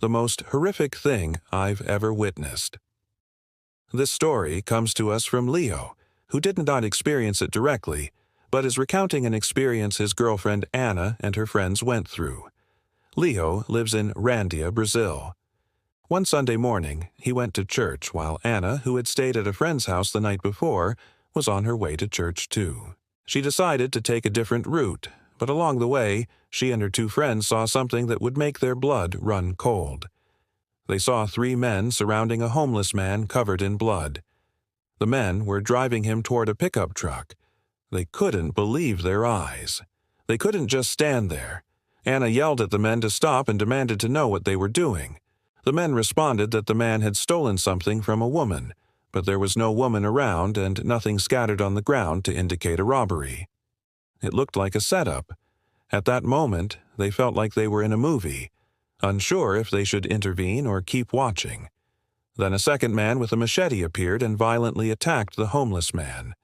The most horrific thing I've ever witnessed. This story comes to us from Leo, who did not experience it directly, but is recounting an experience his girlfriend Anna and her friends went through. Leo lives in Randia, Brazil. One Sunday morning, he went to church while Anna, who had stayed at a friend's house the night before, was on her way to church too. She decided to take a different route, but along the way, she and her two friends saw something that would make their blood run cold. They saw three men surrounding a homeless man covered in blood. The men were driving him toward a pickup truck. They couldn't believe their eyes. They couldn't just stand there. Anna yelled at the men to stop and demanded to know what they were doing. The men responded that the man had stolen something from a woman, but there was no woman around and nothing scattered on the ground to indicate a robbery. It looked like a setup. At that moment, they felt like they were in a movie, unsure if they should intervene or keep watching. Then a second man with a machete appeared and violently attacked the homeless man.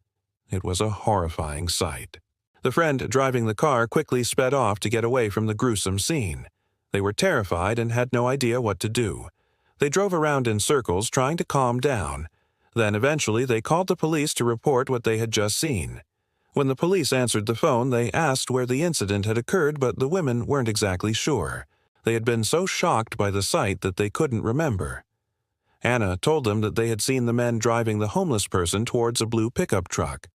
It was a horrifying sight. The friend driving the car quickly sped off to get away from the gruesome scene. They were terrified and had no idea what to do. They drove around in circles trying to calm down. Then eventually they called the police to report what they had just seen. When the police answered the phone, they asked where the incident had occurred, but the women weren't exactly sure. They had been so shocked by the sight that they couldn't remember. Anna told them that they had seen the men driving the homeless person towards a blue pickup truck.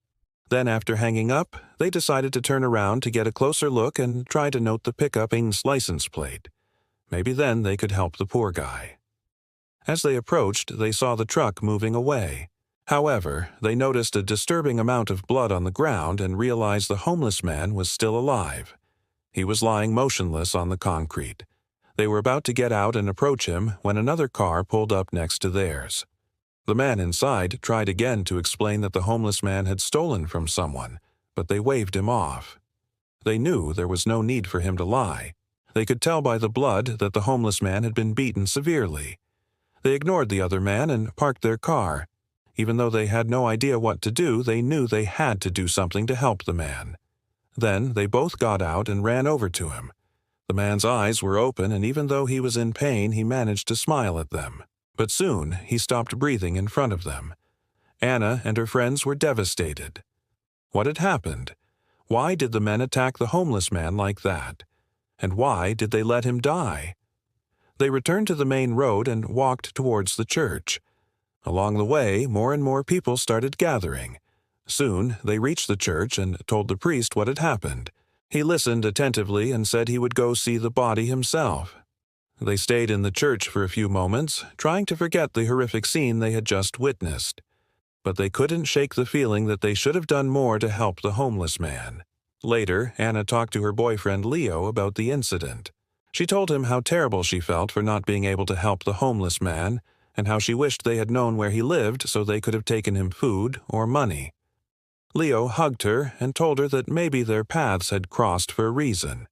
Then after hanging up, they decided to turn around to get a closer look and try to note the pickup's license plate. Maybe then they could help the poor guy. As they approached, they saw the truck moving away. However, they noticed a disturbing amount of blood on the ground and realized the homeless man was still alive. He was lying motionless on the concrete. They were about to get out and approach him when another car pulled up next to theirs. The man inside tried again to explain that the homeless man had stolen from someone, but they waved him off. They knew there was no need for him to lie. They could tell by the blood that the homeless man had been beaten severely. They ignored the other man and parked their car. Even though they had no idea what to do, they knew they had to do something to help the man. Then they both got out and ran over to him. The man's eyes were open, and even though he was in pain, he managed to smile at them. But soon he stopped breathing in front of them. Anna and her friends were devastated. What had happened? Why did the men attack the homeless man like that? And why did they let him die? They returned to the main road and walked towards the church. Along the way, more and more people started gathering. Soon they reached the church and told the priest what had happened. He listened attentively and said he would go see the body himself. They stayed in the church for a few moments, trying to forget the horrific scene they had just witnessed. But they couldn't shake the feeling that they should have done more to help the homeless man. Later, Anna talked to her boyfriend Leo about the incident. She told him how terrible she felt for not being able to help the homeless man, and how she wished they had known where he lived so they could have taken him food or money. Leo hugged her and told her that maybe their paths had crossed for a reason.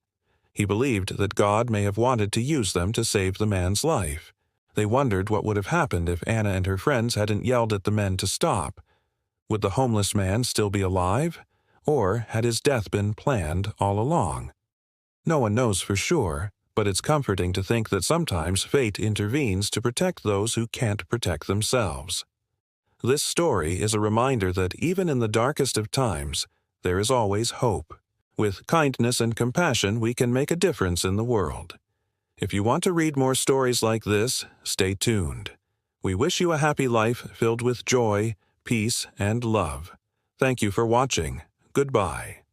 He believed that God may have wanted to use them to save the man's life. They wondered what would have happened if Anna and her friends hadn't yelled at the men to stop. Would the homeless man still be alive? Or had his death been planned all along? No one knows for sure, but it's comforting to think that sometimes fate intervenes to protect those who can't protect themselves. This story is a reminder that even in the darkest of times, there is always hope. With kindness and compassion, we can make a difference in the world. If you want to read more stories like this, stay tuned. We wish you a happy life filled with joy, peace, and love. Thank you for watching. Goodbye.